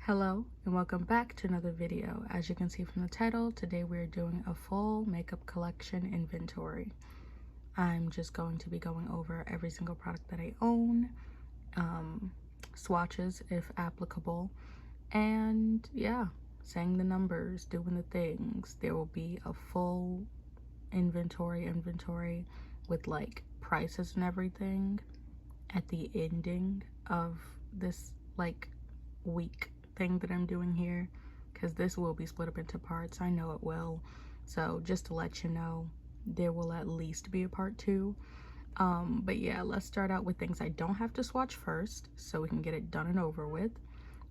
Hello and welcome back to another video. As you can see from the title, today we're doing a full makeup collection inventory. I'm just going to be going over every single product that I own, swatches if applicable, and yeah, saying the numbers, doing the things. There will be a full inventory with like prices and everything at the ending of this like week thing that I'm doing here, because this will be split up into parts. I know it will. So just to let you know, there will at least be a part 2. But yeah, let's start out with things I don't have to swatch first so we can get it done and over with.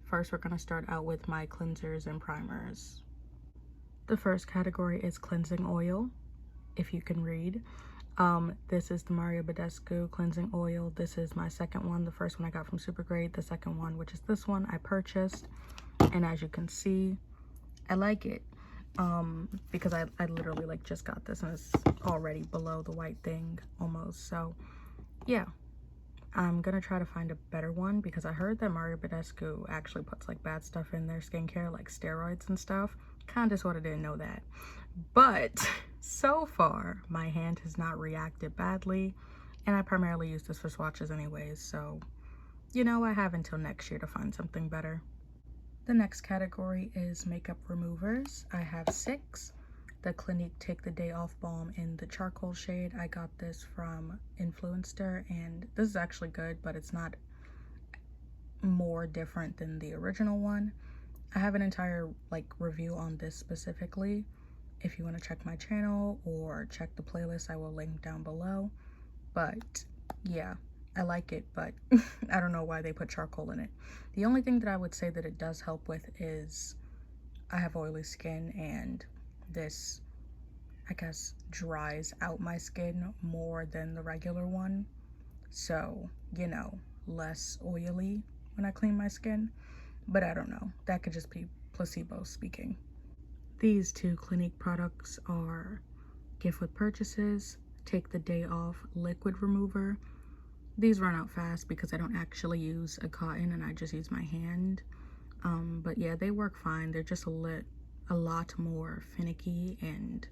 First, we're going to start out with my cleansers and primers. The first category is cleansing oil, if you can read. This is the Mario Badescu cleansing oil. This is my second one. The first one I got from Supergreat. The second one, which is this one, I purchased. And as you can see, I like it. Because I literally like just got this and it's already below the white thing almost. So yeah, I'm gonna try to find a better one because I heard that Mario Badescu actually puts like bad stuff in their skincare, like steroids and stuff. Kinda sorta didn't know that. But so far, my hand has not reacted badly, and I primarily use this for swatches anyways, so, you know, I have until next year to find something better. The next category is makeup removers. I have 6. The Clinique Take the Day Off Balm in the charcoal shade. I got this from Influenster, and this is actually good, but it's not more different than the original one. I have an entire like review on this specifically. If you want to check my channel or check the playlist, I will link down below. But yeah, I like it, but I don't know why they put charcoal in it. The only thing that I would say that it does help with is I have oily skin, and this, I guess, dries out my skin more than the regular one. So, you know, less oily when I clean my skin. But I don't know. That could just be placebo speaking. These 2 Clinique products are Gift with Purchases, Take the Day Off Liquid Remover. These run out fast because I don't actually use a cotton and I just use my hand. But yeah, they work fine. They're just a lot more finicky, and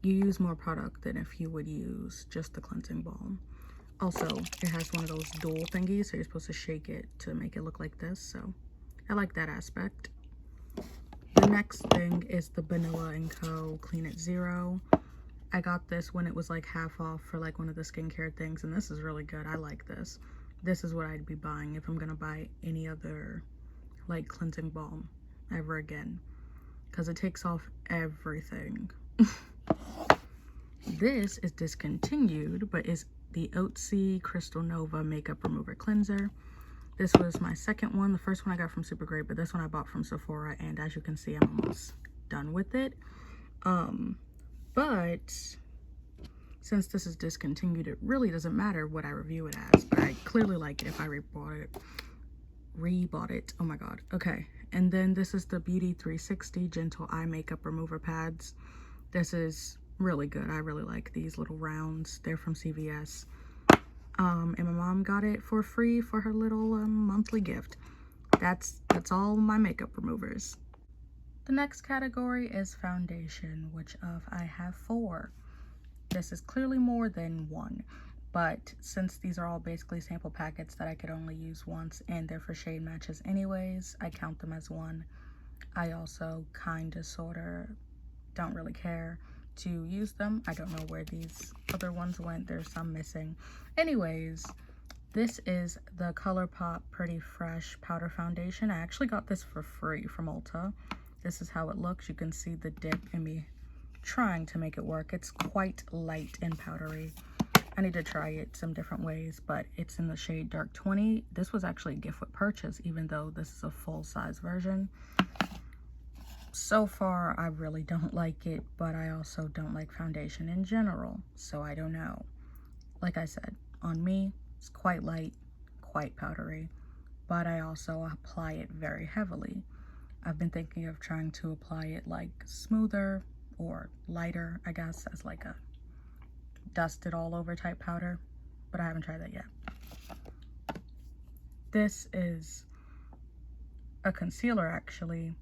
you use more product than if you would use just the cleansing balm. Also, it has one of those dual thingies, so you're supposed to shake it to make it look like this, so I like that aspect. The next thing is the Vanilla & Co. Clean It Zero. I got this when it was like half off for like one of the skincare things, and this is really good. I like this. This is what I'd be buying if I'm gonna buy any other like cleansing balm ever again, because it takes off everything. This is discontinued, but is the Oatsy Crystal Nova Makeup Remover Cleanser. This was my second one. The first one I got from Supergreat, but this one I bought from Sephora, and as you can see, I'm almost done with it. But since this is discontinued, it really doesn't matter what I review it as, but I clearly like it if I rebought it. Oh my god. Okay. And then this is the Beauty 360 Gentle Eye Makeup Remover Pads. This is really good. I really like these little rounds. They're from CVS. And my mom got it for free for her little monthly gift. That's all my makeup removers. The next category is foundation, which I have 4. This is clearly more than 1, but since these are all basically sample packets that I could only use once and they're for shade matches anyways, I count them as 1. I also kinda sorta don't really care to use them. I don't know where these other ones went. There's some missing. Anyways, this is the ColourPop Pretty Fresh Powder Foundation. I actually got this for free from Ulta. This is how it looks. You can see the dip in me trying to make it work. It's quite light and powdery. I need to try it some different ways, but it's in the shade Dark 20. This was actually a gift with purchase, even though this is a full-size version. So far, I really don't like it, but I also don't like foundation in general, so I don't know. Like I said, on me, it's quite light, quite powdery, but I also apply it very heavily. I've been thinking of trying to apply it like smoother or lighter, I guess, as like a dusted all over type powder, but I haven't tried that yet. This is a concealer actually.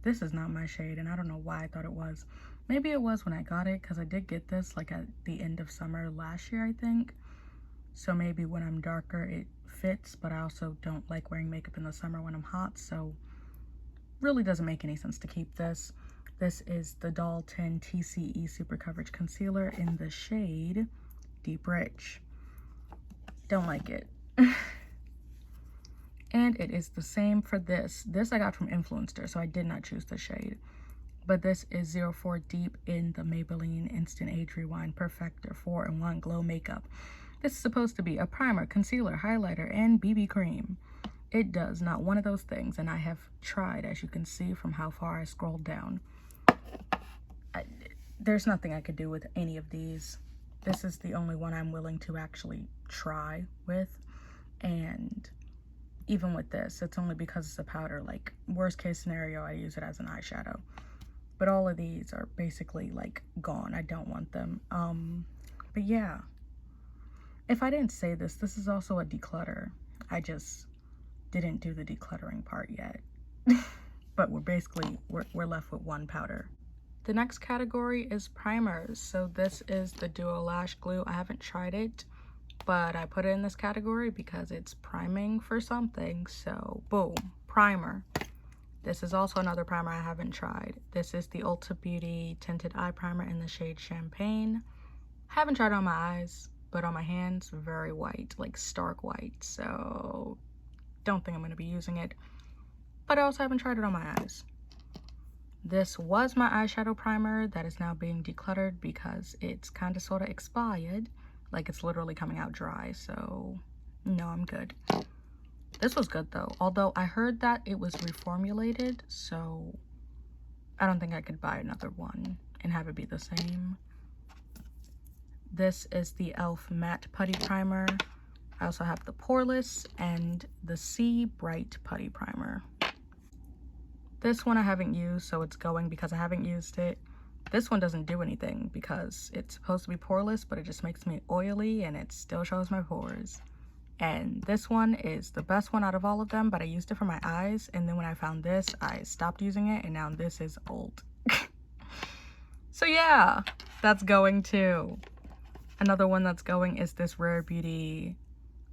This is not my shade, and I don't know why I thought it was. Maybe it was when I got it, because I did get this like at the end of summer last year, I think. So maybe when I'm darker it fits, but I also don't like wearing makeup in the summer when I'm hot, so really doesn't make any sense to keep this. This is the Dalton TCE Super Coverage Concealer in the shade Deep Rich. Don't like it. And it is the same for this. This I got from Influenster, so I did not choose the shade. But this is 04 Deep in the Maybelline Instant Age Rewind Perfector 4-in-1 Glow Makeup. This is supposed to be a primer, concealer, highlighter, and BB cream. It does not one of those things, and I have tried, as you can see from how far I scrolled down. There's nothing I could do with any of these. This is the only one I'm willing to actually try with, and even with this, it's only because it's a powder. Like, worst case scenario, I use it as an eyeshadow. But all of these are basically like gone. I don't want them. But yeah, if I didn't say this, this is also a declutter. I just didn't do the decluttering part yet. But we're left with one powder. The next category is primers. So this is the Duo Lash Glue. I haven't tried it, but I put it in this category because it's priming for something. So boom, primer. This is also another primer I haven't tried. This is the Ulta Beauty Tinted Eye Primer in the shade Champagne. Haven't tried it on my eyes, but on my hands, very white, like stark white. So don't think I'm gonna be using it. But I also haven't tried it on my eyes. This was my eyeshadow primer that is now being decluttered because it's kind of sort of expired. Like, it's literally coming out dry, so no, I'm good. This was good though, although I heard that it was reformulated, so I don't think I could buy another one and have it be the same. This is the e.l.f. Matte Putty Primer. I also have the Poreless and the C Bright Putty Primer. This one I haven't used, so it's going because I haven't used it. This one doesn't do anything because it's supposed to be poreless, but it just makes me oily and it still shows my pores. And this one is the best one out of all of them, but I used it for my eyes, and then when I found this, I stopped using it, and now this is old. So yeah, that's going too. Another one that's going is this Rare Beauty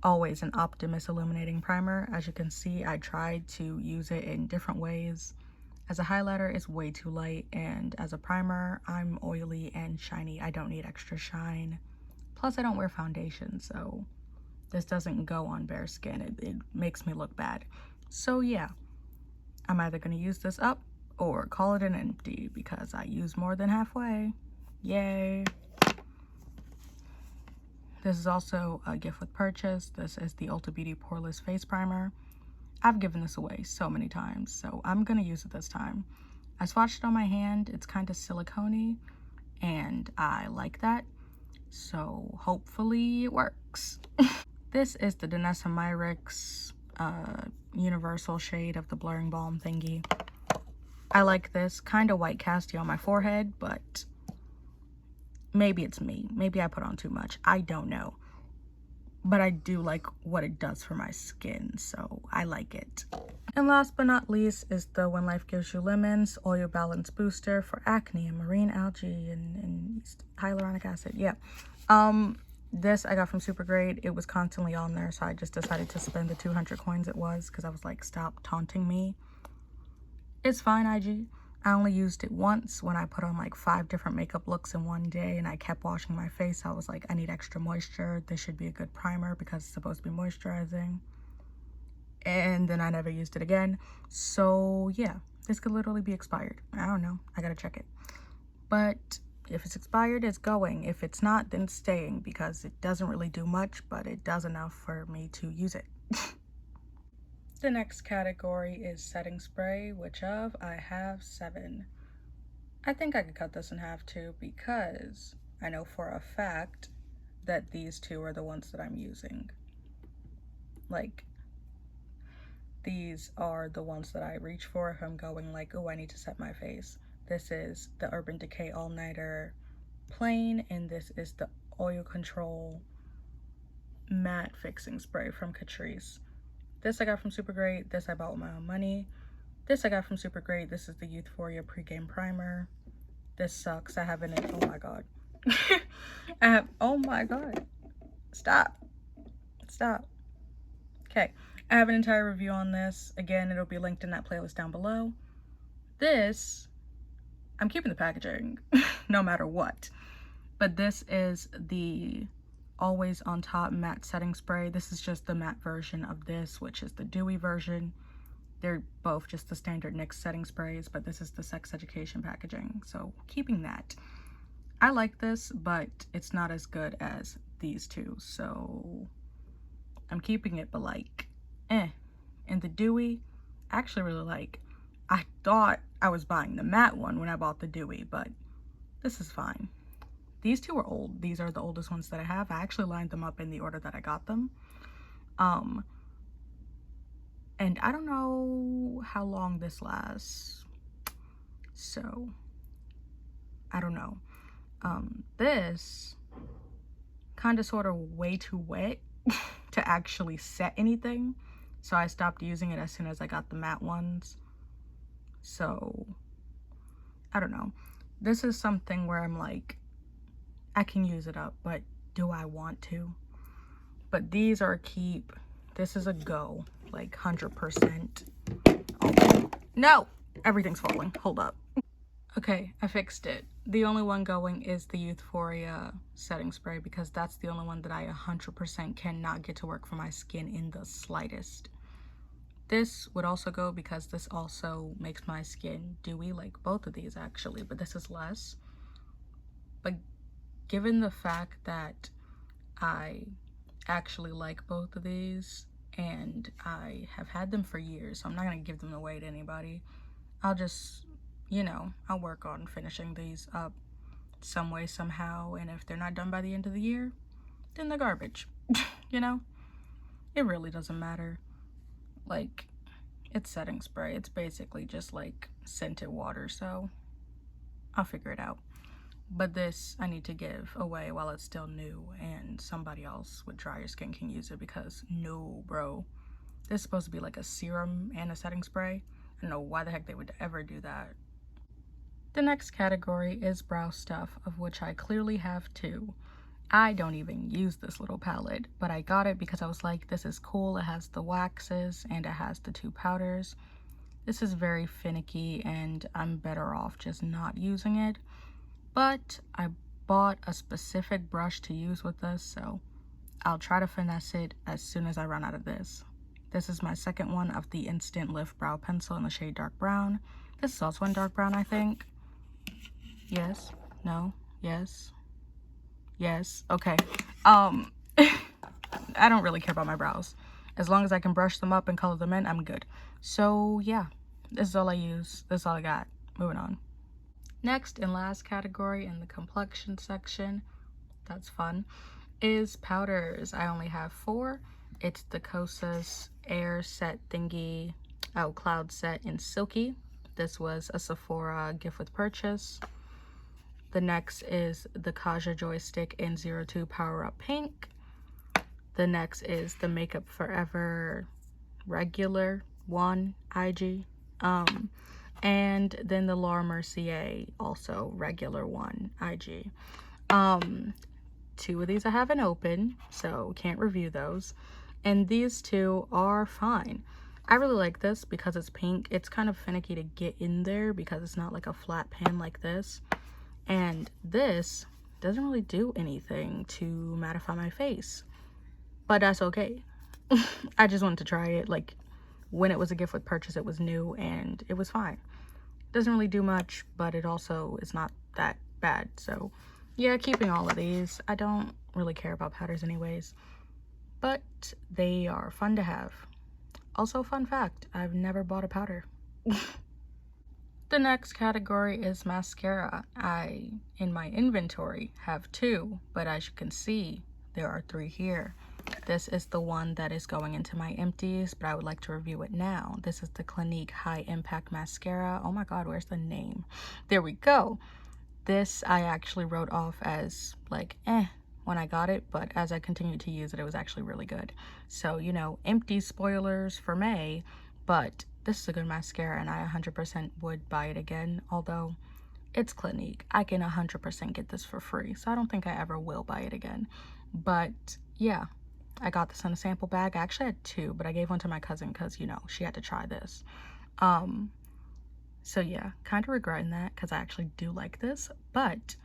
Always an Optimist Illuminating Primer. As you can see, I tried to use it in different ways. As a highlighter, it's way too light, and as a primer, I'm oily and shiny. I don't need extra shine. Plus, I don't wear foundation, so this doesn't go on bare skin. It makes me look bad. So yeah, I'm either going to use this up or call it an empty because I use more than halfway. Yay. This is also a gift with purchase. This is the Ulta Beauty Poreless Face Primer. I've given this away so many times, so I'm going to use it this time. I swatched it on my hand. It's kind of silicone-y, and I like that. So hopefully it works. This is the Danessa Myricks universal shade of the blurring balm thingy. I like this. Kind of white casty on my forehead, but maybe it's me. Maybe I put on too much. I don't know. But I do like what it does for my skin, so I like it. And last but not least is the When Life Gives You Lemons Oil Balance Booster for acne and marine algae and hyaluronic acid. Yeah. This I got from Supergreat. It was constantly on there, so I just decided to spend the 200 coins it was because I was like, stop taunting me. It's fine, IG. I only used it once when I put on like 5 different makeup looks in one day and I kept washing my face. I was like, I need extra moisture. This should be a good primer because it's supposed to be moisturizing. And then I never used it again. So yeah, this could literally be expired. I don't know. I gotta check it. But if it's expired, it's going. If it's not, then it's staying because it doesn't really do much, but it does enough for me to use it. The next category is setting spray, which of I have 7. I think I could cut this in half too because I know for a fact that these 2 are the ones that I'm using. Like, these are the ones that I reach for if I'm going like, oh, I need to set my face. This is the Urban Decay All Nighter Plain, and this is the Oil Control Matte Fixing Spray from Catrice. This I got from Supergreat. This I bought with my own money. This I got from Supergreat. This is the Youthforia Pregame Primer. This sucks. I have it in, oh my god. I have, oh my god. Stop. Stop. Okay. I have an entire review on this. Again, it'll be linked in that playlist down below. This, I'm keeping the packaging no matter what. But this is the Always on Top matte setting spray. This is just the matte version of this, which is the dewy version. They're both just the standard NYX setting sprays, but this is the sex education packaging, so keeping that. I like this, but it's not as good as these two, so I'm keeping it, but like, eh. And the dewy, I actually really like. I thought I was buying the matte one when I bought the dewy, but this is fine. These two are old. These are the oldest ones that I have. I actually lined them up in the order that I got them. And I don't know how long this lasts, so I don't know. This kind of sort of way too wet to actually set anything, so I stopped using it as soon as I got the matte ones. So I don't know. This is something where I'm like, I can use it up, but do I want to? But these are a keep. This is a go, like 100%. Oh, no, everything's falling. Hold up. Okay, I fixed it. The only one going is the Youthforia setting spray because that's the only one that I 100% cannot get to work for my skin in the slightest. This would also go because this also makes my skin dewy, like both of these actually, but this is less. But given the fact that I actually like both of these and I have had them for years, so I'm not going to give them away to anybody. I'll just, you know, I'll work on finishing these up some way, somehow, and if they're not done by the end of the year, then they're garbage. You know, it really doesn't matter. Like, it's setting spray. It's basically just like scented water, so I'll figure it out. But this I need to give away while it's still new and somebody else with drier skin can use it because no, bro. This is supposed to be like a serum and a setting spray. I don't know why the heck they would ever do that. The next category is brow stuff, of which I clearly have two. I don't even use this little palette, but I got it because I was like, this is cool. It has the waxes and it has the two powders. This is very finicky and I'm better off just not using it. But I bought a specific brush to use with this, so I'll try to finesse it as soon as I run out of this. This is my second one of the Instant Lift Brow Pencil in the shade Dark Brown. This is also in Dark Brown, I think. Yes, no, yes, yes, okay. I don't really care about my brows. As long as I can brush them up and color them in, I'm good. So yeah, this is all I use. This is all I got. Moving on. Next and last category in the complexion section, that's fun, is powders. I only have 4. It's the Kosas Air Set Thingy, Cloud Set in Silky. This was a Sephora gift with purchase. The next is the Kaja Joystick in 02 Power Up Pink. The next is the Makeup Forever Regular 1 IG. And then the Laura Mercier, also regular 1 IG. 2 of these I haven't opened, so can't review those. And these 2 are fine. I really like this because it's pink. It's kind of finicky to get in there because it's not like a flat pan like this. And this doesn't really do anything to mattify my face. But that's okay. I just wanted to try it. Like, when it was a gift with purchase, it was new and it was fine. Doesn't really do much, but it also is not that bad. So yeah, keeping all of these. I don't really care about powders anyways, but they are fun to have. Also, fun fact, I've never bought a powder. The next category is mascara. I, in my inventory, have 2, but as you can see, there are 3 here. This is the one that is going into my empties, but I would like to review it now. This is the Clinique High Impact Mascara. Oh my god, where's the name? There we go. This I actually wrote off as like, when I got it, but as I continued to use it, it was actually really good. So, you know, empty spoilers for May, but this is a good mascara and I 100% would buy it again, although it's Clinique. I can 100% get this for free, so I don't think I ever will buy it again. But yeah, I got this in a sample bag. I actually had two, but I gave one to my cousin because, you know, she had to try this. So yeah, kind of regretting that because I actually do like this. But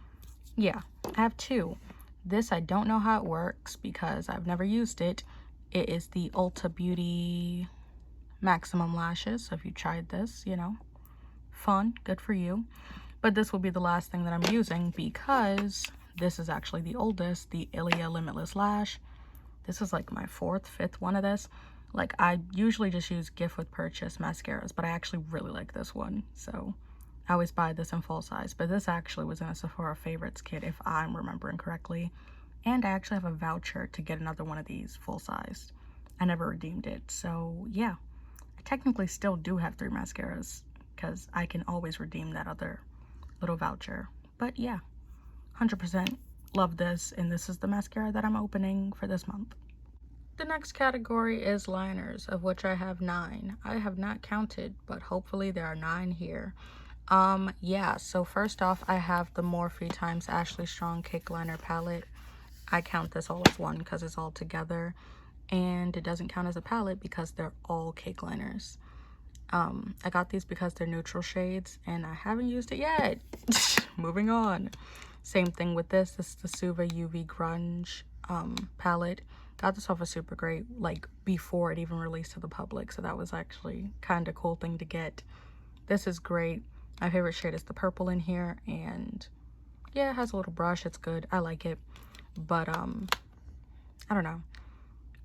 yeah, I have two. This, I don't know how it works because I've never used it. It is the Ulta Beauty Maximum Lashes. So if you tried this, you know, fun, good for you. But this will be the last thing that I'm using because this is actually the oldest, the Ilia Limitless Lash. This is like my 4th, 5th one of this. Like, I usually just use gift with purchase mascaras, but I actually really like this one. So I always buy this in full size. But this actually was in a Sephora favorites kit, if I'm remembering correctly. And I actually have a voucher to get another one of these full size. I never redeemed it. So yeah, I technically still do have 3 mascaras because I can always redeem that other little voucher. But yeah, 100% love this, and this is the mascara that I'm opening for this month. The next category is liners, of which I have 9. I have not counted, but hopefully there are 9 here. Yeah, so first off, I have the Morphe x Ashley Strong Cake Liner Palette. I count this all as one because it's all together, and it doesn't count as a palette because they're all cake liners. I got these because they're neutral shades, and I haven't used it yet. Moving on. Same thing with this. This is the Suva UV Grunge palette. Got this off of Supergreat, like, before it even released to the public, so that was actually kind of cool thing to get. This is great. My favorite shade is the purple in here, and yeah, it has a little brush. It's good. I like it. But, I don't know.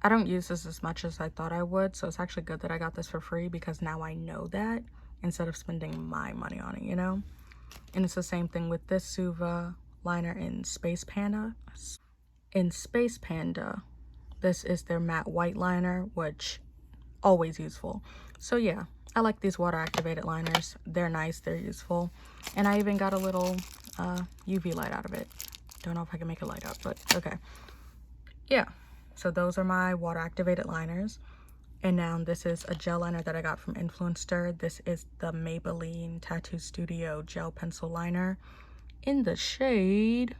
I don't use this as much as I thought I would, so it's actually good that I got this for free because now I know that instead of spending my money on it, you know? And it's the same thing with this Suva liner in Space Panda. In Space Panda, this is their matte white liner, which always useful. So yeah, I like these water activated liners. They're nice, they're useful. And I even got a little UV light out of it. Don't know if I can make it light up, but okay. Yeah, so those are my water activated liners. And now this is a gel liner that I got from Influenster. This is the Maybelline Tattoo Studio Gel Pencil Liner in the shade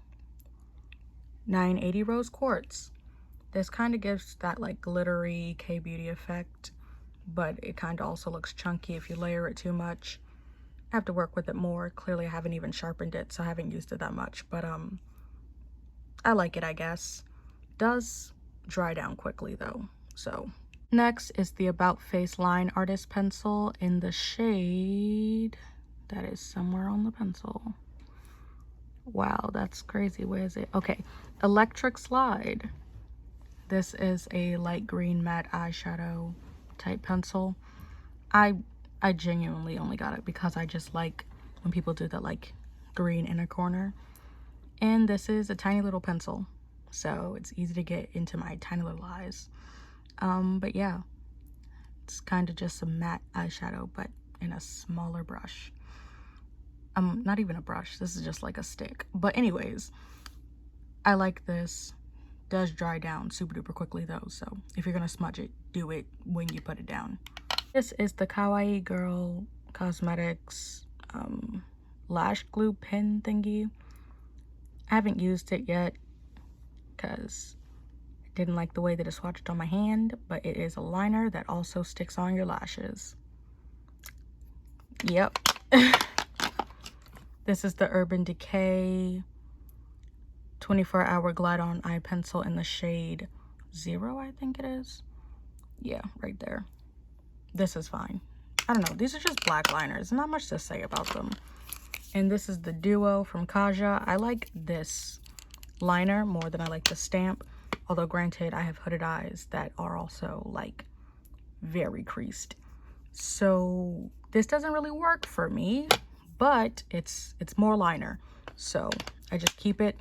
980 Rose Quartz. This kind of gives that like glittery K-beauty effect, but it kind of also looks chunky if you layer it too much. I have to work with it more. Clearly I haven't even sharpened it, so I haven't used it that much, but I like it, I guess. Does dry down quickly though, so. Next is the About Face Line Artist Pencil in the shade that is somewhere on the pencil. Wow, that's crazy. Where is it? Okay, Electric Slide. This is a light green matte eyeshadow type pencil. I genuinely only got it because I just like when people do that like green inner corner. And this is a tiny little pencil, so it's easy to get into my tiny little eyes. But yeah, it's kind of just a matte eyeshadow, but in a smaller brush. Not even a brush, this is just like a stick. But anyways, I like this. Does dry down super duper quickly though, so if you're gonna smudge it, do it when you put it down. This is the Kawaii Girl Cosmetics lash glue pen thingy. I haven't used it yet because I didn't like the way that it swatched on my hand, but it is a liner that also sticks on your lashes. Yep. This is the Urban Decay 24-hour glide on eye pencil in the shade 0, I think it is. Yeah, right there. This is fine. I don't know, these are just black liners, not much to say about them. And this is the Duo from Kaja. I like this liner more than I like the stamp, although granted I have hooded eyes that are also like very creased, so this doesn't really work for me, but it's more liner, so I just keep it.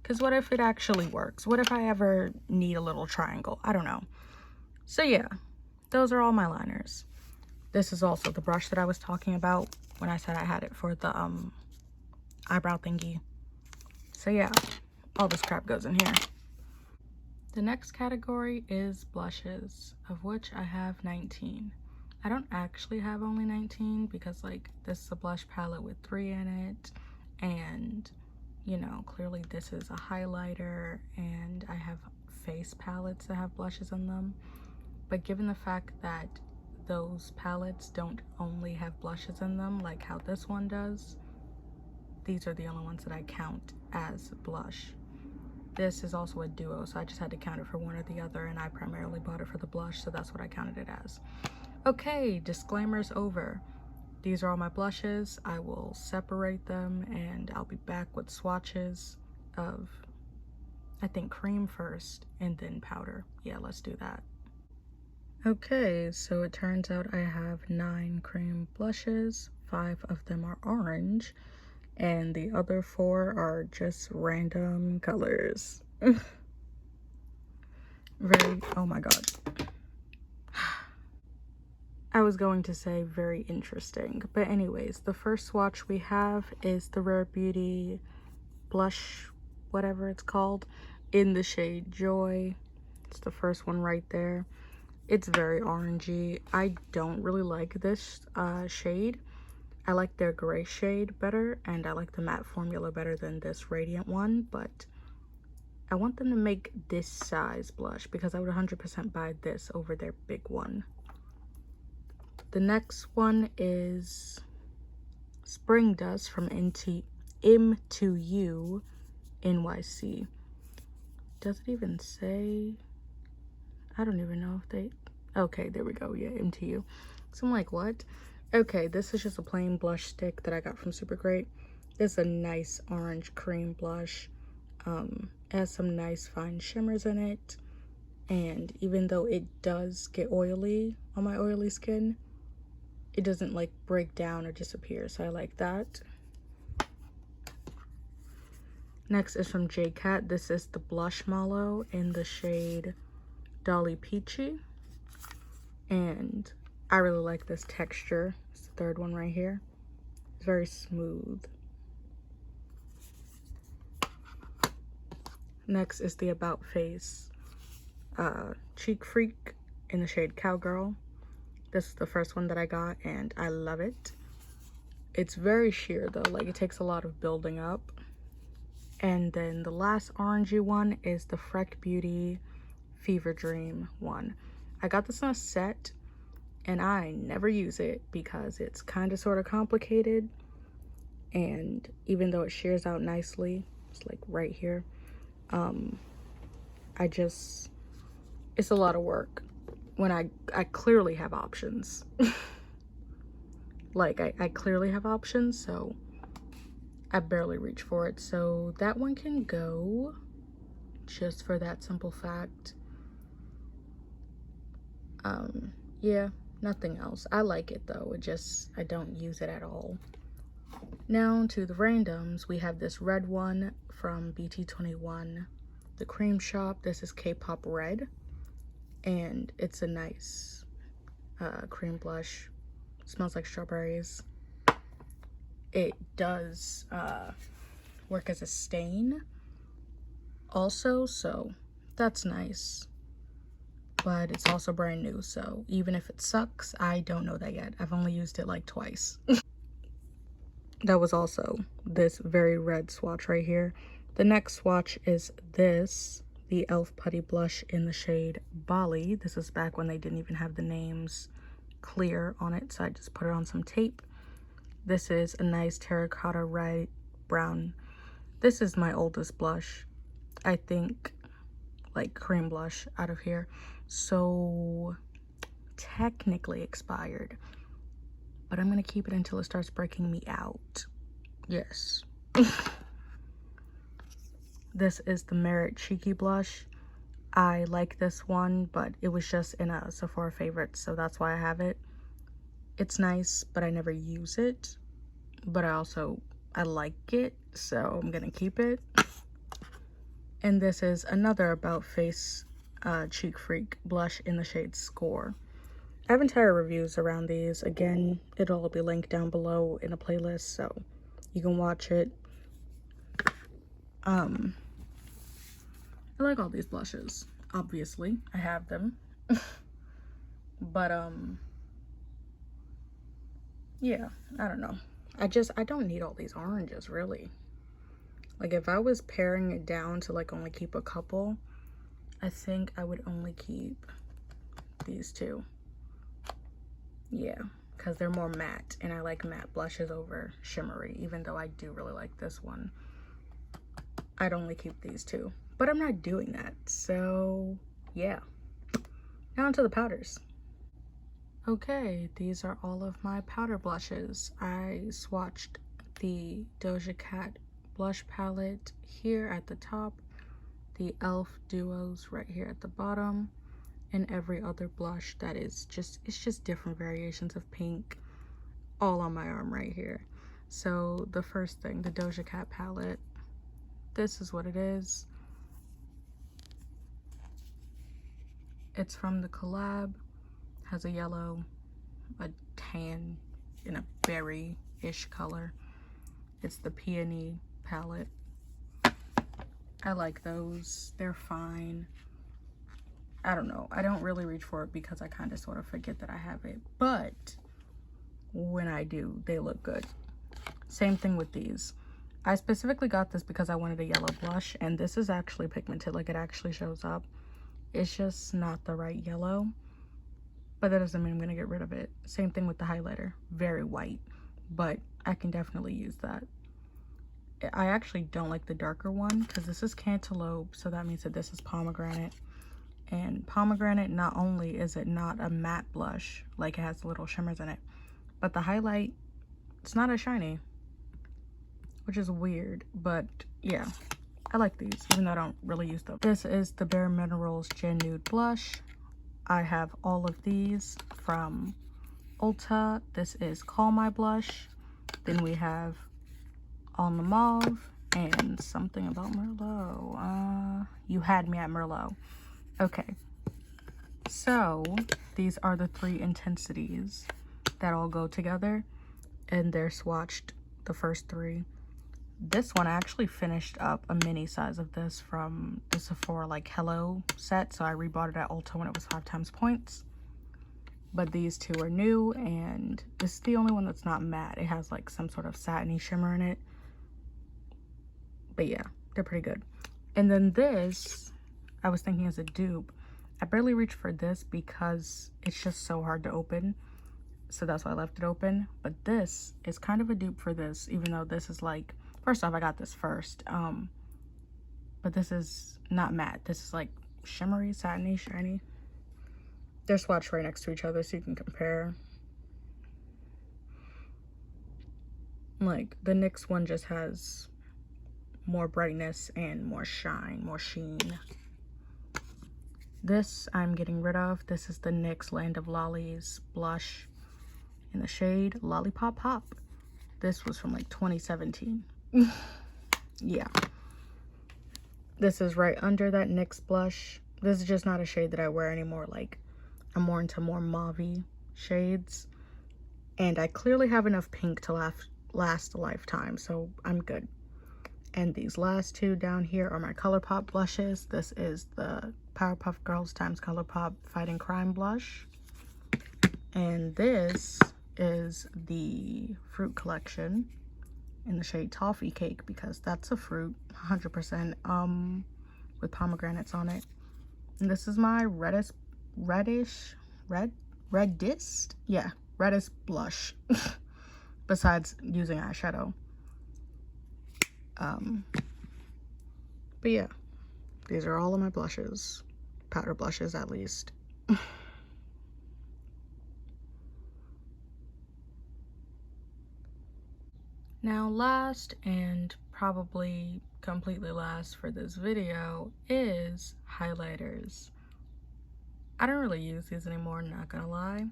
Because what if it actually works? What if I ever need a little triangle? I don't know. So yeah, those are all my liners. This is also the brush that I was talking about when I said I had it for the eyebrow thingy. So yeah, all this crap goes in here. The next category is blushes, of which I have 19. I don't actually have only 19 because like this is a blush palette with 3 in it, and you know, clearly this is a highlighter, and I have face palettes that have blushes in them. But given the fact that those palettes don't only have blushes in them like how this one does, these are the only ones that I count as blush. This is also a duo, so I just had to count it for one or the other, and I primarily bought it for the blush, so that's what I counted it as. Okay, disclaimers over. These are all my blushes. I will separate them, and I'll be back with swatches of, I think, cream first and then powder. Yeah, let's do that. Okay, so it turns out I have 9 cream blushes. 5 of them are orange, and the other 4 are just random colors. Very, oh my god. I was going to say very interesting, but anyways, the first swatch we have is the Rare Beauty blush, whatever it's called, in the shade Joy. It's the first one right there. It's very orangey. I don't really like this shade. I like their gray shade better, and I like the matte formula better than this radiant one, but I want them to make this size blush because I would 100% buy this over their big one. The next one is Spring Dust from M2U NYC. Does it even say? I don't even know if they... Okay, there we go. Yeah, M2U. So I'm like, what? Okay, this is just a plain blush stick that I got from Supergreat. This is a nice orange cream blush. It has some nice fine shimmers in it. And even though it does get oily on my oily skin, it doesn't like break down or disappear, so I like that. Next is from J-Cat. This is the Blush Mallow in the shade Dolly Peachy, and I really like this texture. It's the third one right here. It's very smooth. Next is the About Face Cheek Freak in the shade Cowgirl. This is the first one that I got, and I love it. It's very sheer though, like it takes a lot of building up. And then the last orangey one is the Freck Beauty Fever Dream one. I got this in a set, and I never use it because it's kind of sort of complicated. And even though it shears out nicely, it's like right here, it's a lot of work when I clearly have options. Like I clearly have options, so I barely reach for it. So that one can go, just for that simple fact. Yeah, nothing else. I like it though, I don't use it at all. Now to the randoms, we have this red one from BT21, the Cream Shop. This is K-Pop Red, and it's a nice cream blush. Smells like strawberries. It does work as a stain also, so that's nice. But it's also brand new, so even if it sucks, I don't know that yet. I've only used it like twice. That was also this very red swatch right here. The next swatch is this, the e.l.f. Putty Blush in the shade Bali. This is back when they didn't even have the names clear on it, so I just put it on some tape. This is a nice terracotta red brown. This is my oldest blush, I think, like cream blush out of here. So technically expired, but I'm gonna keep it until it starts breaking me out. Yes. This is the Merit Cheeky Blush. I like this one, but it was just in a Sephora favorite, so that's why I have it. It's nice, but I never use it. But I like it, so I'm gonna keep it. And this is another About Face Cheek Freak blush in the shade Score. I have entire reviews around these. Again, it'll all be linked down below in a playlist, so you can watch it. I like all these blushes. Obviously, I have them. But, yeah, I don't know. I don't need all these oranges, really. Like, if I was paring it down to, like, only keep a couple, I think I would only keep these two. Yeah, because they're more matte, and I like matte blushes over shimmery, even though I do really like this one. I'd only keep these two, but I'm not doing that, so yeah. Now onto the powders. Okay, these are all of my powder blushes. I swatched the Doja Cat blush palette here at the top, the e.l.f. duos right here at the bottom, and every other blush that is just, it's just different variations of pink all on my arm right here. So the first thing, the Doja Cat palette, this is what it is. It's from the collab, has a yellow, a tan, and a berry-ish color. It's the Peony palette. I like those, they're fine. I don't know, I don't really reach for it because I kind of sort of forget that I have it, but when I do, they look good. Same thing with these. I specifically got this because I wanted a yellow blush, and this is actually pigmented, like it actually shows up. It's just not the right yellow, but that doesn't mean I'm gonna get rid of it. Same thing with the highlighter, very white, but I can definitely use that. I actually don't like the darker one because this is cantaloupe, so that means that this is pomegranate. And pomegranate, not only is it not a matte blush, like it has little shimmers in it, but the highlight, it's not as shiny, which is weird, but yeah, I like these, even though I don't really use them. This is the Bare Minerals Gen Nude Blush. I have all of these from Ulta. This is Call My Blush. Then we have On the Mauve and something about Merlot. You Had Me at Merlot. Okay, so these are the 3 intensities that all go together, and they're swatched, the first 3. This one, I actually finished up a mini size of this from the Sephora like Hello set, so I rebought it at Ulta when it was 5 times points. But these 2 are new, and this is the only one that's not matte. It has like some sort of satiny shimmer in it. But yeah, they're pretty good. And then this, I was thinking as a dupe. I barely reached for this because it's just so hard to open. So that's why I left it open. But this is kind of a dupe for this, even though this is like, first off, I got this first. But this is not matte. This is like shimmery, satiny, shiny. They're swatched right next to each other so you can compare. Like the NYX one just has more brightness and more shine, more sheen. This I'm getting rid of. This is the NYX Land of Lollies blush in the shade Lollipop Pop. This was from like 2017. Yeah. This is right under that NYX blush. This is just not a shade that I wear anymore. Like, I'm more into more mauve-y shades. And I clearly have enough pink to last a lifetime, so I'm good. And these last 2 down here are my ColourPop blushes. This is the Powerpuff Girls x ColourPop Fighting Crime blush. And this is the Fruit Collection in the shade Toffee Cake, because that's a fruit, 100%, with pomegranates on it. And this is my reddest blush, besides using eyeshadow. But yeah, these are all of my blushes, powder blushes at least. Now, last and probably completely last for this video is highlighters. I don't really use these anymore, not gonna lie.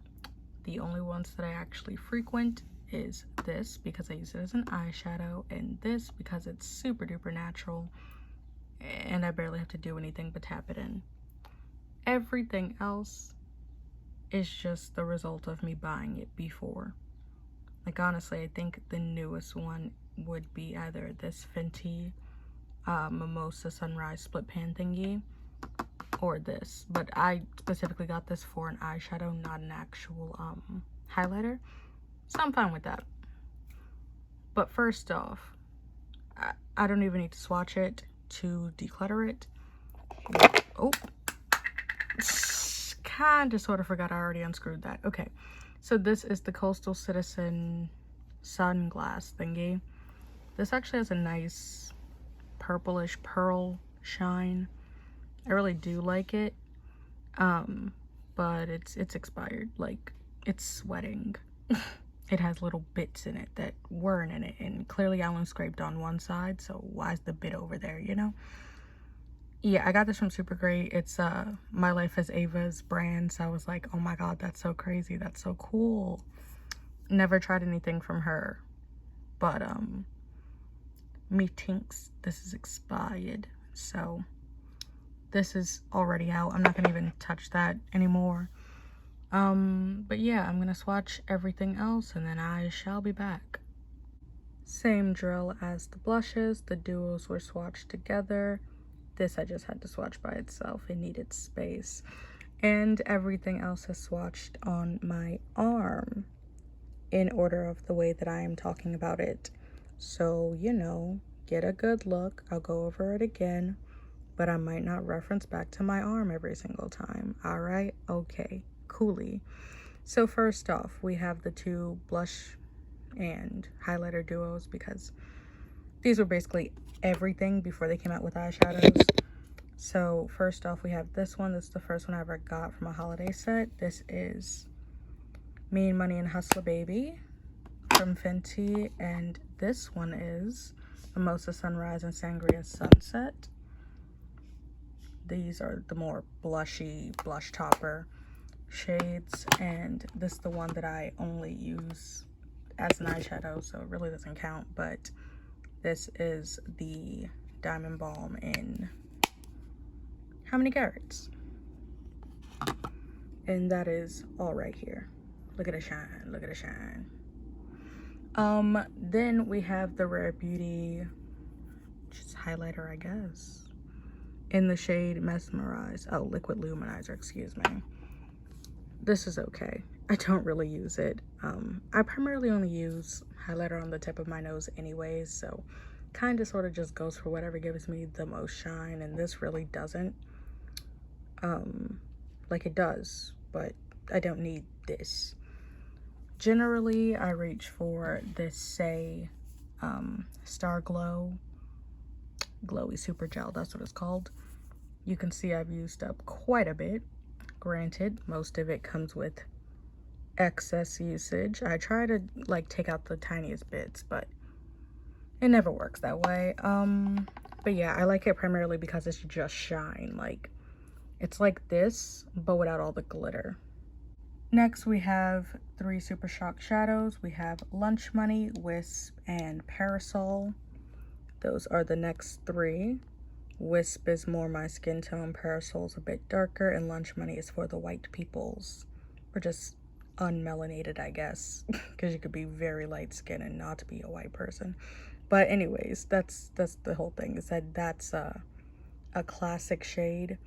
The only ones that I actually frequent is this because I use it as an eyeshadow, and this because it's super duper natural and I barely have to do anything but tap it in. Everything else is just the result of me buying it before. Like, honestly, I think the newest one would be either this Fenty Mimosa Sunrise Split Pan thingy, or this, but I specifically got this for an eyeshadow, not an actual highlighter, so I'm fine with that. But first off, I don't even need to swatch it to declutter it. Oh, kind of sort of forgot I already unscrewed that. Okay, so this is the Coastal Citizen sunglass thingy. This actually has a nice purplish pearl shine. I really do like it, but it's expired. Like, it's sweating. It has little bits in it that weren't in it, and clearly I only scraped on one side, so why's the bit over there, you know? Yeah, I got this from Supergreat. It's My Life as Ava's brand, so I was like, oh my god, that's so crazy, that's so cool. Never tried anything from her, but me tinks this is expired, so this is already out. I'm not gonna even touch that anymore. But yeah, I'm gonna swatch everything else and then I shall be back. Same drill as the blushes. The duos were swatched together. This I just had to swatch by itself. It needed space. And everything else is swatched on my arm in order of the way that I am talking about it. So, you know, get a good look. I'll go over it again, but I might not reference back to my arm every single time. All right? Okay. Coolly. So first off, we have the two blush and highlighter duos, because these were basically everything before they came out with eyeshadows. So first off, we have this one. This is the first one I ever got from a holiday set. This is Mean Money and Hustler Baby from Fenty, and this one is Mimosa Sunrise and Sangria Sunset. These are the more blushy blush topper shades, and this is the one that I only use as an eyeshadow, so it really doesn't count. But this is the Diamond Balm in how many carats? And that is all right here. Look at the shine, look at the shine. Then we have the Rare Beauty, just highlighter, I guess, in the shade Mesmerize. Oh, Liquid Luminizer, excuse me. This is okay. I don't really use it. I primarily only use highlighter on the tip of my nose anyways, so kind of sort of just goes for whatever gives me the most shine, and this really doesn't. Like, it does, but I don't need this. Generally, I reach for this Say Star Glow Glowy Super Gel. That's what it's called. You can see I've used up quite a bit. Granted, most of it comes with excess usage. I try to like take out the tiniest bits, but it never works that way. But yeah, I like it primarily because it's just shine. Like, it's like this, but without all the glitter. Next, we have three Super Shock shadows. We have Lunch Money, Wisp, and Parasol. Those are the next three. Wisp is more my skin tone, Parasol's a bit darker, and Lunch Money is for the white peoples. Or just unmelanated, I guess, because you could be very light skinned and not be a white person. But anyways, that's the whole thing, is that that's a classic shade,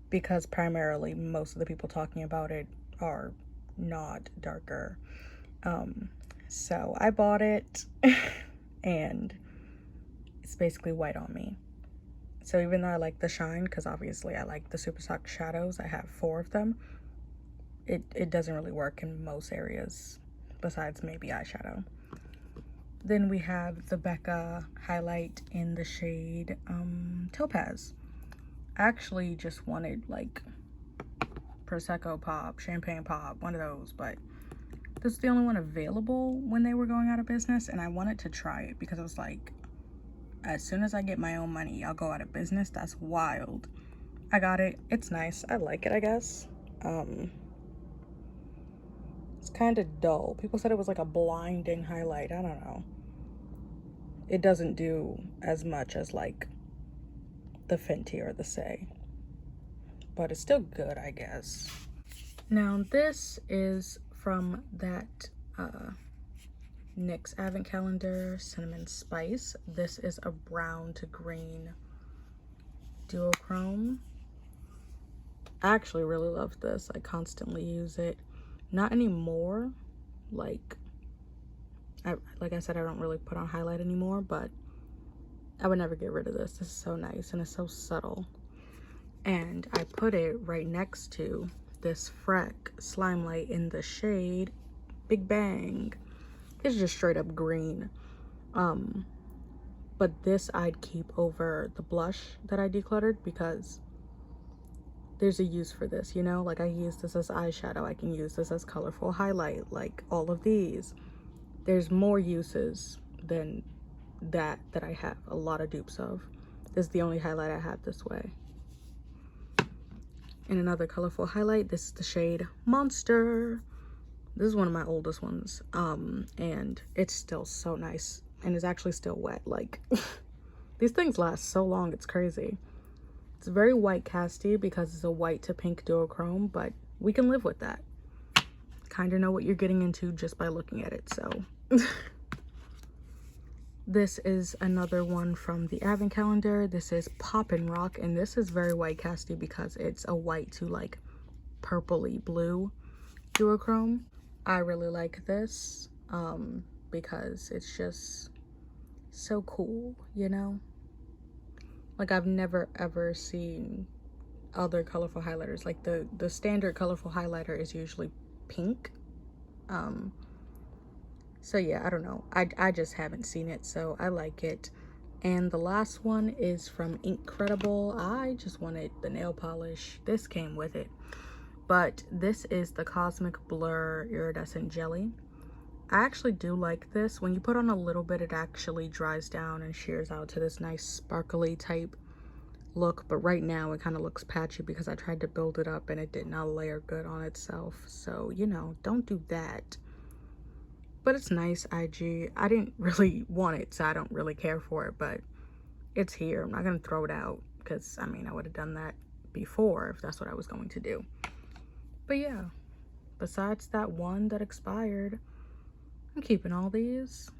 because primarily most of the people talking about it are not darker. So I bought it and it's basically white on me. So even though I like the shine, because obviously I like the Super Shock shadows, I have 4 of them, it doesn't really work in most areas besides maybe eyeshadow. Then we have the Becca highlight in the shade Topaz. I actually just wanted like Prosecco Pop, Champagne Pop, one of those, but this is the only one available when they were going out of business, and I wanted to try it because I was like, as soon as I get my own money, I'll go out of business. That's wild. I got it. It's nice. I like it, I guess. It's kind of dull. People said it was like a blinding highlight. I don't know. It doesn't do as much as like the Fenty or the Say, but it's still good, I guess. Now this is from that NYX Advent Calendar Cinnamon Spice. This is a brown to green duochrome. I actually really love this. I constantly use it. Not anymore. Like I said, I don't really put on highlight anymore, but I would never get rid of this. This is so nice and it's so subtle. And I put it right next to this Freck Slime Light in the shade Big Bang. It's just straight up green. But this I'd keep over the blush that I decluttered because there's a use for this, you know? Like, I use this as eyeshadow. I can use this as colorful highlight, like all of these. There's more uses than that I have a lot of dupes of. This is the only highlight I have this way. And another colorful highlight, this is the shade Monster. This is one of my oldest ones, and it's still so nice, and it's actually still wet. Like, these things last so long, it's crazy. It's very white casty because it's a white to pink duochrome, but we can live with that. Kind of know what you're getting into just by looking at it, so. This is another one from the Advent calendar. This is Poppin' Rock, and this is very white casty because it's a white to like purpley blue duochrome. I really like this because it's just so cool, you know? Like, I've never ever seen other colorful highlighters. Like, the standard colorful highlighter is usually pink. So yeah, I don't know. I just haven't seen it, so I like it. And the last one is from Incredible. I just wanted the nail polish. This came with it. But this is the Cosmic Blur Iridescent Jelly. I actually do like this. When you put on a little bit, it actually dries down and shears out to this nice sparkly type look. But right now, it kind of looks patchy because I tried to build it up and it did not layer good on itself. So, you know, don't do that. But it's nice IG. I didn't really want it, so I don't really care for it. But it's here. I'm not going to throw it out because, I mean, I would have done that before if that's what I was going to do. But yeah, besides that one that expired, I'm keeping all these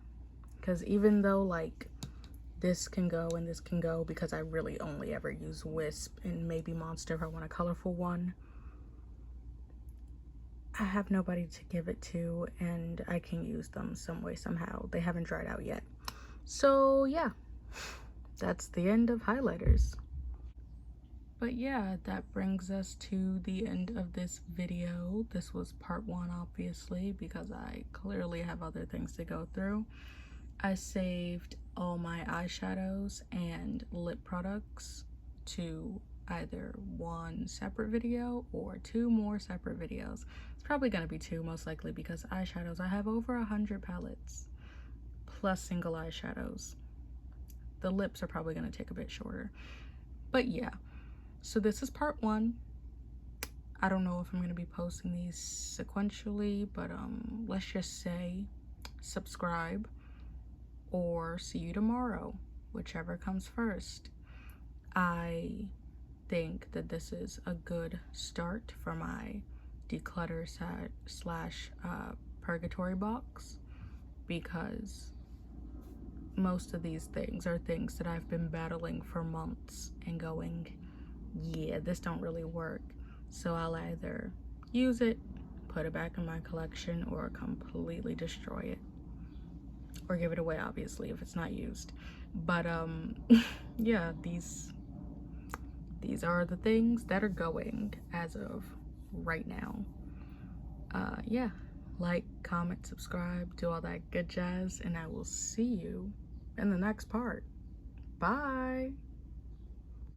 because even though like this can go and this can go, because I really only ever use Wisp and maybe Monster if I want a colorful one, I have nobody to give it to and I can use them some way, somehow. They haven't dried out yet. So yeah, that's the end of highlighters. But yeah, that brings us to the end of this video. This was part one, obviously, because I clearly have other things to go through. I saved all my eyeshadows and lip products to either one separate video or two more separate videos. It's probably going to be two, most likely, because eyeshadows, I have over 100 palettes, plus single eyeshadows. The lips are probably going to take a bit shorter. But yeah. So this is part one. I don't know if I'm going to be posting these sequentially, but let's just say subscribe or see you tomorrow, whichever comes first. I think that this is a good start for my declutter slash purgatory box, because most of these things are things that I've been battling for months and going, yeah, this don't really work. So I'll either use it, put it back in my collection, or completely destroy it. Or give it away, obviously, if it's not used. But yeah, these are the things that are going as of right now. Yeah, like, comment, subscribe, do all that good jazz, and I will see you in the next part. Bye.